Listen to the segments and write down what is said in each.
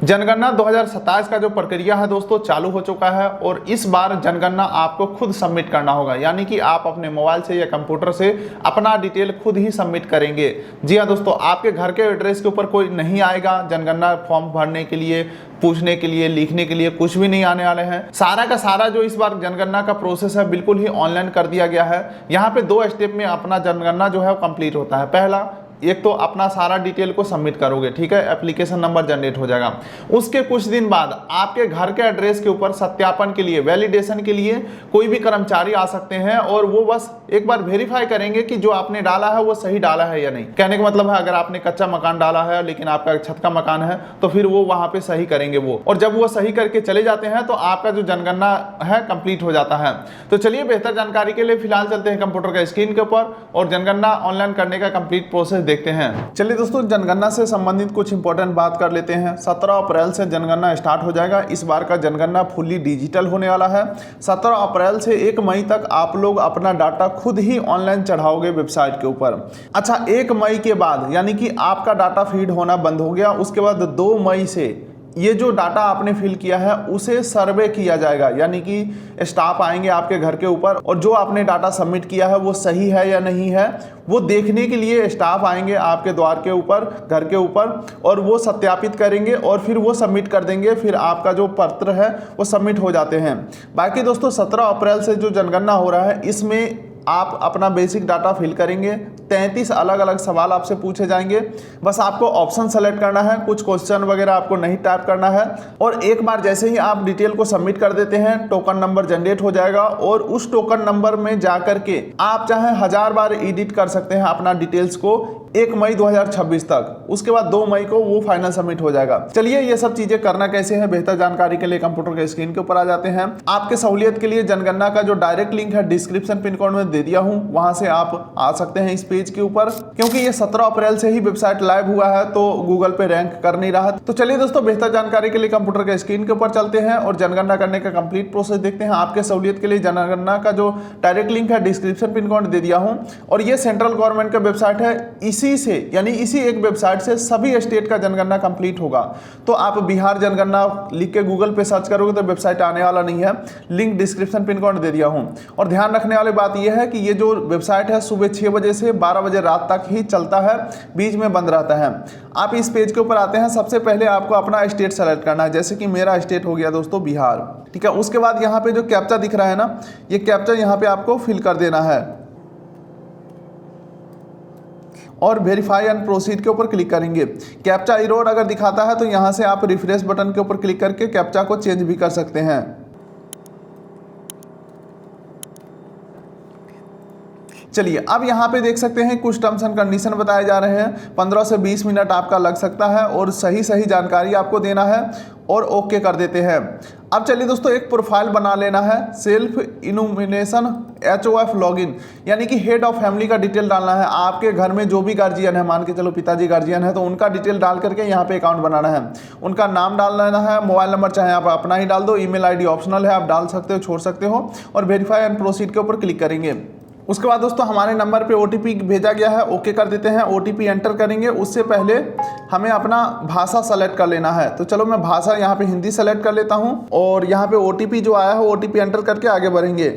जनगणना 2027 का जो प्रक्रिया है दोस्तों चालू हो चुका है और इस बार जनगणना आपको खुद सबमिट करना होगा, यानी कि आप अपने मोबाइल से या कंप्यूटर से अपना डिटेल खुद ही सबमिट करेंगे। जी हाँ दोस्तों, आपके घर के एड्रेस के ऊपर कोई नहीं आएगा जनगणना फॉर्म भरने के लिए, पूछने के लिए, लिखने के लिए कुछ भी नहीं आने वाले हैं। सारा का सारा जो इस बार जनगणना का प्रोसेस है बिल्कुल ही ऑनलाइन कर दिया गया है। यहाँ पे 2 स्टेप में अपना जनगणना जो है कंप्लीट होता है। पहला, एक तो अपना सारा डिटेल को सबमिट करोगे, ठीक है, एप्लीकेशन नंबर जनरेट हो जाएगा। उसके कुछ दिन बाद आपके घर के एड्रेस के ऊपर सत्यापन के लिए, वैलिडेशन के लिए कोई भी कर्मचारी आ सकते हैं और वो बस एक बार वेरीफाई करेंगे कि जो आपने डाला है वो सही डाला है या नहीं। कहने का मतलब है, अगर आपने कच्चा मकान डाला है लेकिन आपका छत का मकान है तो फिर वो वहां पे सही करेंगे वो, और जब वो सही करके चले जाते हैं तो आपका जो जनगणना है कंप्लीट हो जाता है। तो चलिए बेहतर जानकारी के लिए फिलहाल चलते हैं कंप्यूटर का स्क्रीन के ऊपर और जनगणना ऑनलाइन करने का कंप्लीट प्रोसेस देखते हैं। चलिए दोस्तों, जनगणना से संबंधित कुछ इंपॉर्टेंट बात कर लेते हैं। 17 अप्रैल से जनगणना स्टार्ट हो जाएगा। इस बार का जनगणना फुल्ली डिजिटल होने वाला है। 17 अप्रैल से 1 मई तक आप लोग अपना डाटा खुद ही ऑनलाइन चढ़ाओगे वेबसाइट के ऊपर। अच्छा, 1 मई के बाद यानी कि आपका डाटा फीड होना बंद हो गया। उसके बाद 2 मई से ये जो डाटा आपने फिल किया है उसे सर्वे किया जाएगा, यानी कि स्टाफ आएंगे आपके घर के ऊपर और जो आपने डाटा सबमिट किया है वो सही है या नहीं है वो देखने के लिए स्टाफ आएंगे आपके द्वार के ऊपर, घर के ऊपर, और वो सत्यापित करेंगे और फिर वो सबमिट कर देंगे। फिर आपका जो पत्र है वो सबमिट हो जाते हैं। बाकी दोस्तों, 17 अप्रैल से जो जनगणना हो रहा है इसमें आप अपना बेसिक डाटा फिल करेंगे। 33 अलग अलग सवाल आपसे पूछे जाएंगे। बस आपको ऑप्शन सेलेक्ट करना है, कुछ क्वेश्चन वगैरह आपको नहीं टाइप करना है। और एक बार जैसे ही आप डिटेल को सबमिट कर देते हैं टोकन नंबर जनरेट हो जाएगा और उस टोकन नंबर में जाकर के आप चाहे 1000 बार एडिट कर सकते हैं अपना डिटेल्स को 1 मई 2026 तक। उसके बाद 2 मई को वो फाइनल सबमिट हो जाएगा। चलिए ये सब चीजें करना कैसे है, बेहतर जानकारी के लिए कंप्यूटर के स्क्रीन के ऊपर आ जाते हैं। आपके सहूलियत के लिए जनगणना का जो डायरेक्ट लिंक है डिस्क्रिप्शन पिन कोड में दे दिया हूं, वहां से आप आ सकते हैं इस पेज के ऊपर। क्योंकि ये 17 अप्रैल से ही वेबसाइट लाइव हुआ है तो गूगल पे रैंक कर नहीं रहा। तो चलिए दोस्तों, बेहतर जानकारी के लिए कंप्यूटर के स्क्रीन के ऊपर चलते हैं और जनगणना करने का कंप्लीट प्रोसेस देखते हैं। आपके सहूलियत के लिए जनगणना का जो डायरेक्ट लिंक है डिस्क्रिप्शन पिन कोड दे दिया हूं और ये सेंट्रल गवर्नमेंट का वेबसाइट है। इसी से यानी इसी एक वेबसाइट से सभी स्टेट का जनगणना कंप्लीट होगा। तो आप बिहार जनगणना लिख के गूगल पे सर्च करोगे तो वेबसाइट आने वाला नहीं है। लिंक डिस्क्रिप्शन पिन कोड दे दिया हूं। और ध्यान रखने वाली बात यह है कि ये जो वेबसाइट है सुबह 6 बजे से 12 बजे रात तक ही चलता है, बीच में बंद रहता है। आप इस पेज के ऊपर आते हैं, सबसे पहले आपको अपना स्टेट सेलेक्ट करना है। जैसे कि मेरा स्टेट हो गया दोस्तों बिहार, ठीक है। उसके बाद यहाँ पे जो कैप्चा दिख रहा है ना, ये कैप्चा यहाँ पे आपको फिल कर देना है और वेरीफाई एंड प्रोसीड के ऊपर क्लिक करेंगे। कैप्चा एरर अगर दिखाता है तो यहाँ से आप रिफ्रेश बटन के ऊपर क्लिक करके कैप्चा को चेंज भी कर सकते हैं। चलिए, अब यहाँ पे देख सकते हैं कुछ टर्म्स एंड कंडीशन बताए जा रहे हैं। 15 से 20 मिनट आपका लग सकता है और सही जानकारी आपको देना है और ओके कर देते हैं। अब चलिए दोस्तों, एक प्रोफाइल बना लेना है। सेल्फ इनुमिनेशन HOF लॉगिन, यानी कि हेड ऑफ फैमिली का डिटेल डालना है। आपके घर में जो भी गार्जियन है, मान के चलो पिताजी गार्जियन है तो उनका डिटेल डाल करके यहाँ पे अकाउंट बनाना है। उनका नाम डाल लेना है, मोबाइल नंबर चाहे आप अपना ही डाल दो, ईमेल ID ऑप्शनल है, आप डाल सकते हो, छोड़ सकते हो। और वेरीफाई एंड प्रोसीड के ऊपर क्लिक करेंगे। उसके बाद दोस्तों हमारे नंबर पे OTP भेजा गया है, ओके कर देते हैं। OTP एंटर करेंगे, उससे पहले हमें अपना भाषा सेलेक्ट कर लेना है। तो चलो मैं भाषा यहाँ पे हिंदी सेलेक्ट कर लेता हूँ और यहाँ पे OTP जो आया है OTP एंटर करके आगे बढ़ेंगे।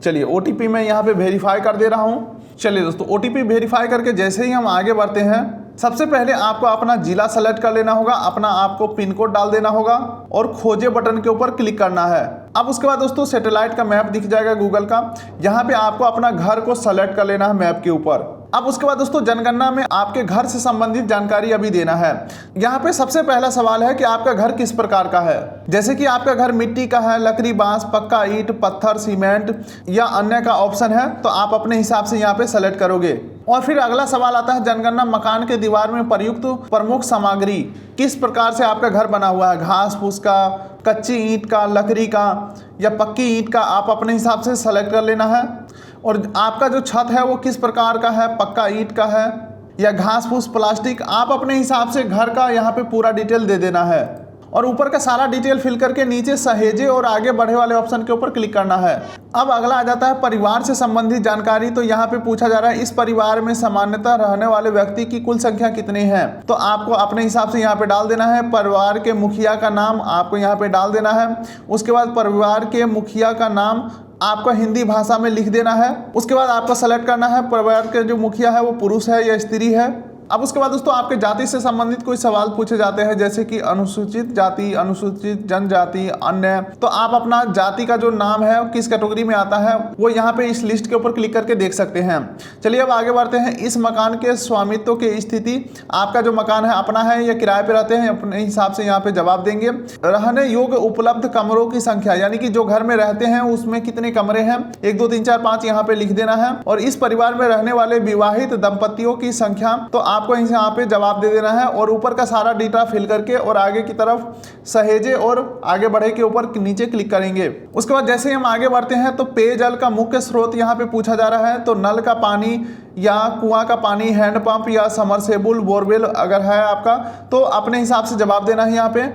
चलिए, OTP मैं यहाँ पे वेरीफाई कर दे रहा हूँ। चलिए दोस्तों, OTP वेरीफाई करके जैसे ही हम आगे बढ़ते हैं, सबसे पहले आपको अपना जिला सेलेक्ट कर लेना होगा, अपना आपको पिन कोड डाल देना होगा और खोजे बटन के ऊपर क्लिक करना है। अब उसके बाद दोस्तों सैटेलाइट का मैप दिख जाएगा गूगल का, यहाँ पे आपको अपना घर को सेलेक्ट कर लेना है मैप के ऊपर। अब उसके बाद दोस्तों जनगणना में आपके घर से संबंधित जानकारी अभी देना है। यहाँ पे सबसे पहला सवाल है कि आपका घर किस प्रकार का है। जैसे कि आपका घर मिट्टी का है, लकड़ी, बांस, पक्का, ईंट, पत्थर, सीमेंट या अन्य का ऑप्शन है तो आप अपने हिसाब से यहाँ पे सेलेक्ट करोगे। और फिर अगला सवाल आता है जनगणना मकान के दीवार में प्रयुक्त प्रमुख सामग्री किस प्रकार से आपका घर बना हुआ है, घास फूस का, कच्ची ईंट का, लकड़ी का या पक्की ईंट का, आप अपने हिसाब से सेलेक्ट कर लेना है। और आपका जो छत है वो किस प्रकार का है, पक्का ईंट का है या घास फूस प्लास्टिक, आप अपने हिसाब से घर का यहाँ पे पूरा डिटेल दे देना है। और ऊपर का सारा डिटेल फिल करके नीचे सहेजे और आगे बढ़े वाले ऑप्शन के ऊपर क्लिक करना है। अब अगला आ जाता है परिवार से संबंधित जानकारी। तो यहाँ पे पूछा जा रहा है इस परिवार में सामान्यतः रहने वाले व्यक्ति की कुल संख्या कितनी है। तो आपको अपने हिसाब से यहाँ पे डाल देना है। परिवार के मुखिया का नाम आपको यहाँ पे डाल देना है। उसके बाद परिवार के मुखिया का नाम आपको हिंदी भाषा में लिख देना है। उसके बाद आपको सेलेक्ट करना है परिवार के जो मुखिया है वो पुरुष है या स्त्री है। अब उसके बाद दोस्तों आपके जाति से संबंधित कोई सवाल पूछे जाते हैं, जैसे कि अनुसूचित जाति, अनुसूचित जनजाति, अन्य। तो आप अपना जाति का जो नाम है किस कैटेगरी में आता है वो यहाँ पे इस लिस्ट के ऊपर क्लिक करके देख सकते हैं। चलिए अब आगे बढ़ते हैं। इस मकान के स्वामित्व की स्थिति, आपका जो मकान है अपना है या किराए पे रहते हैं, अपने हिसाब से यहाँ पे जवाब देंगे। रहने योग्य उपलब्ध कमरों की संख्या, यानी कि जो घर में रहते हैं उसमें कितने कमरे हैं, 1 2 3 4 5 यहाँ पे लिख देना है। और इस परिवार में रहने वाले विवाहित दंपतियों की संख्या, तो आपको यहाँ पे जवाब दे देना है। और ऊपर का सारा डेटा फिल करके और आगे की तरफ सहेजे और आगे बढ़े के ऊपर नीचे क्लिक करेंगे। उसके बाद जैसे ही हम आगे बढ़ते हैं तो पेयजल का मुख्य स्रोत यहाँ पे पूछा जा रहा है। तो नल का पानी या कुआं का पानी, हैंडपंप या समरसेबुल बोरवेल अगर है आपका तो अपने हिसाब से जवाब देना है यहाँ पे।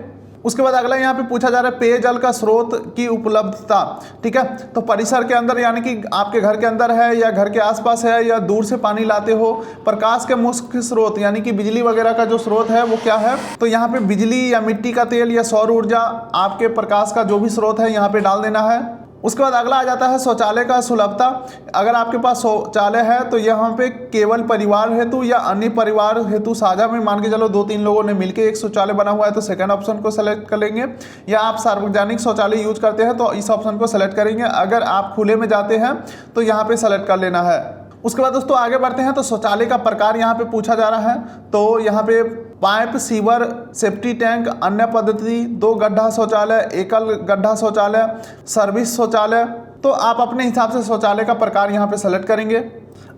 उसके बाद अगला यहाँ पे पूछा जा रहा है पेयजल का स्रोत की उपलब्धता। ठीक है, तो परिसर के अंदर यानी कि आपके घर के अंदर है या घर के आसपास है या दूर से पानी लाते हो। प्रकाश के मुख्य स्रोत यानी कि बिजली वगैरह का जो स्रोत है वो क्या है। तो यहाँ पे बिजली या मिट्टी का तेल या सौर ऊर्जा, आपके प्रकाश का जो भी स्रोत है यहाँ पे डाल देना है। उसके बाद अगला आ जाता है शौचालय का सुलभता। अगर आपके पास शौचालय है तो यहाँ पे केवल परिवार हेतु या अन्य परिवार हेतु साझा में मान के चलो 2 3 लोगों ने मिलकर एक शौचालय बना हुआ है तो सेकंड ऑप्शन को सेलेक्ट कर लेंगे। या आप सार्वजनिक शौचालय यूज करते हैं तो इस ऑप्शन को सेलेक्ट करेंगे। अगर आप खुले में जाते हैं तो यहाँ पे सेलेक्ट कर लेना है। उसके बाद दोस्तों आगे बढ़ते हैं तो शौचालय का प्रकार यहाँ पे पूछा जा रहा है। तो यहाँ पे पाइप, सीवर, सेफ्टी टैंक, अन्य पद्धति, 2 गड्ढा शौचालय, एकल गड्ढा शौचालय, सर्विस शौचालय। तो आप अपने हिसाब से शौचालय का प्रकार यहाँ पे सेलेक्ट करेंगे।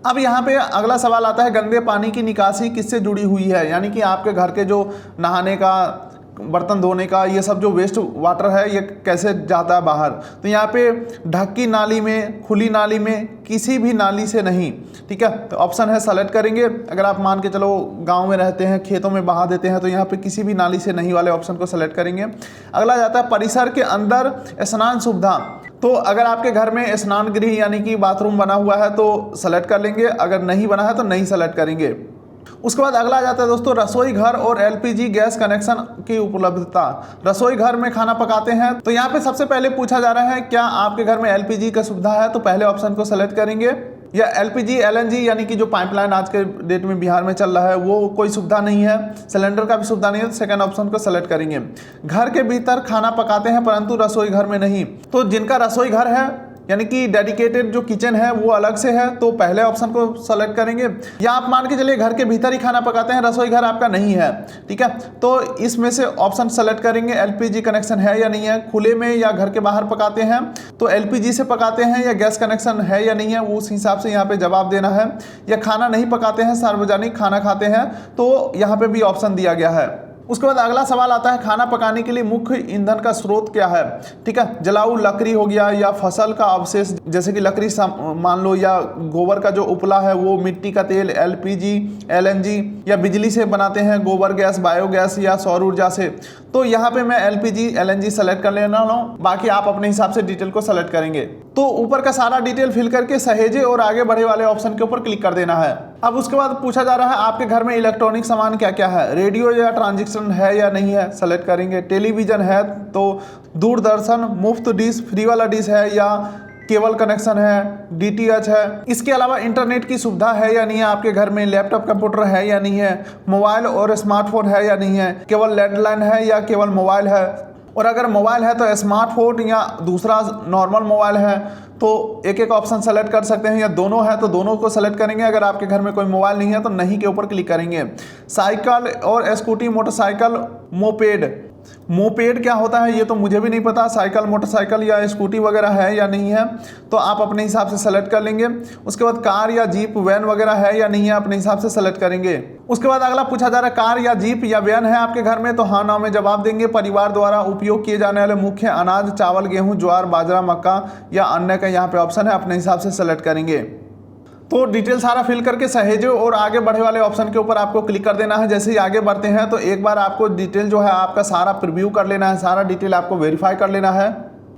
अब यहाँ पे अगला सवाल आता है गंदे पानी की निकासी किससे जुड़ी हुई है, यानी कि आपके घर के जो नहाने का, बर्तन धोने का, ये सब जो वेस्ट वाटर है ये कैसे जाता है बाहर। तो यहाँ पे ढकी नाली में, खुली नाली में, किसी भी नाली से नहीं। ठीक है, तो ऑप्शन है सेलेक्ट करेंगे। अगर आप मान के चलो गांव में रहते हैं, खेतों में बहा देते हैं तो यहाँ पे किसी भी नाली से नहीं वाले ऑप्शन को सेलेक्ट करेंगे। अगला जाता है परिसर के अंदर स्नान सुविधा। तो अगर आपके घर में स्नान गृह यानी कि बाथरूम बना हुआ है तो सेलेक्ट कर लेंगे, अगर नहीं बना है तो नहीं सेलेक्ट करेंगे। उसके बाद अगला आ जाता है दोस्तों रसोई घर और एलपीजी गैस कनेक्शन की उपलब्धता। रसोई घर में खाना पकाते हैं तो यहाँ पे सबसे पहले पूछा जा रहा है क्या आपके घर में एलपीजी का सुविधा है। तो पहले ऑप्शन को सेलेक्ट करेंगे। या एलपीजी एलएनजी यानी कि जो पाइपलाइन आज के डेट में बिहार में चल रहा है वो कोई सुविधा नहीं है, सिलेंडर का भी सुविधा नहीं है, तो सेकंड ऑप्शन को सेलेक्ट करेंगे। घर के भीतर खाना पकाते हैं परंतु रसोई घर में नहीं। तो जिनका रसोई घर है यानी कि डेडिकेटेड जो किचन है वो अलग से है तो पहले ऑप्शन को सेलेक्ट करेंगे। या आप मान के चलिए घर के भीतर ही खाना पकाते हैं, रसोई घर आपका नहीं है। ठीक है, तो इसमें से ऑप्शन सेलेक्ट करेंगे एलपीजी कनेक्शन है या नहीं है। खुले में या घर के बाहर पकाते हैं तो एलपीजी से पकाते हैं या गैस कनेक्शन है या नहीं है, वो उस हिसाब से यहाँ पे जवाब देना है। या खाना नहीं पकाते हैं, सार्वजनिक खाना खाते हैं, तो यहाँ पे भी ऑप्शन दिया गया है। उसके बाद अगला सवाल आता है खाना पकाने के लिए मुख्य ईंधन का स्रोत क्या है। ठीक है, जलाऊ लकड़ी हो गया या फसल का अवशेष जैसे कि लकड़ी मान लो, या गोबर का जो उपला है वो, मिट्टी का तेल, एलपीजी, एलएनजी, या बिजली से बनाते हैं गोबर गैस, बायोगैस या सौर ऊर्जा से। तो यहाँ पे मैं एलपीजी एलएनजी सेलेक्ट कर लेना हूँ, बाकी आप अपने हिसाब से डिटेल को सेलेक्ट करेंगे। तो ऊपर का सारा डिटेल फिल करके सहेजे और आगे बढ़े वाले ऑप्शन के ऊपर क्लिक कर देना है। अब उसके बाद पूछा जा रहा है आपके घर में इलेक्ट्रॉनिक सामान क्या क्या है। रेडियो या ट्रांजैक्शन है या नहीं है, सेलेक्ट करेंगे। टेलीविजन है तो दूरदर्शन, मुफ्त डिश, फ्री वाला डिश है या केबल कनेक्शन है, डीटीएच है। इसके अलावा इंटरनेट की सुविधा है या नहीं है आपके घर में, लैपटॉप कंप्यूटर है या नहीं है, मोबाइल और स्मार्टफोन है या नहीं है, केवल लैंडलाइन है या केवल मोबाइल है। और अगर मोबाइल है तो स्मार्टफोन या दूसरा नॉर्मल मोबाइल है तो एक एक ऑप्शन सेलेक्ट कर सकते हैं। या दोनों है तो दोनों को सेलेक्ट करेंगे। अगर आपके घर में कोई मोबाइल नहीं है तो नहीं के ऊपर क्लिक करेंगे। साइकिल और स्कूटी, मोटरसाइकिल, मोपेड क्या होता है ये तो मुझे भी नहीं पता। साइकिल, मोटरसाइकिल या स्कूटी वगैरह है या नहीं है तो आप अपने हिसाब से सेलेक्ट कर लेंगे। उसके बाद कार या जीप, वैन वगैरह है या नहीं है, अपने हिसाब से सेलेक्ट करेंगे। उसके बाद अगला पूछा जा रहा है कार या जीप या वैन है आपके घर में, तो हाँ ना में जवाब देंगे। परिवार द्वारा उपयोग किए जाने वाले मुख्य अनाज, चावल, गेहूं, ज्वार, बाजरा, मक्का या अन्य का यहाँ पे ऑप्शन है, अपने हिसाब से सेलेक्ट करेंगे। तो डिटेल सारा फिल करके सहेजो और आगे बढ़े वाले ऑप्शन के ऊपर आपको क्लिक कर देना है। जैसे ही आगे बढ़ते हैं तो एक बार आपको डिटेल जो है आपका सारा प्रीव्यू कर लेना है, सारा डिटेल आपको वेरीफाई कर लेना है।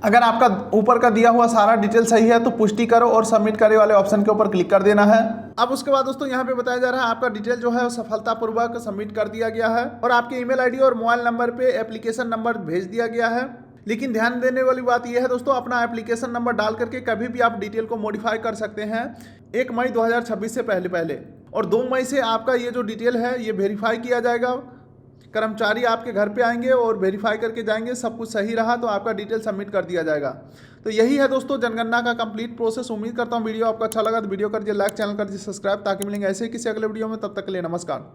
अगर आपका ऊपर का दिया हुआ सारा डिटेल सही है तो पुष्टि करो और सबमिट करे वाले ऑप्शन के ऊपर क्लिक कर देना है। अब उसके बाद दोस्तों यहाँ पे बताया जा रहा है आपका डिटेल जो है सफलतापूर्वक सबमिट कर दिया गया है और आपके ईमेल आईडी और मोबाइल नंबर पे एप्लीकेशन नंबर भेज दिया गया है। लेकिन ध्यान देने वाली बात यह है दोस्तों, अपना एप्लीकेशन नंबर डाल करके कभी भी आप डिटेल को मॉडिफाई कर सकते हैं 1 मई 2026 से पहले और 2 मई से आपका ये जो डिटेल है ये वेरीफाई किया जाएगा। कर्मचारी आपके घर पे आएंगे और वेरीफाई करके जाएंगे, सब कुछ सही रहा तो आपका डिटेल सबमिट कर दिया जाएगा। तो यही है दोस्तों जनगणना का कंप्लीट प्रोसेस। उम्मीद करता हूँ वीडियो आपको अच्छा लगा तो वीडियो कर दिए लाइक, चैनल कर दिए सब्सक्राइब, ताकि मिलेंगे ऐसे ही किसी अगले वीडियो में। तब तक के लिए नमस्कार।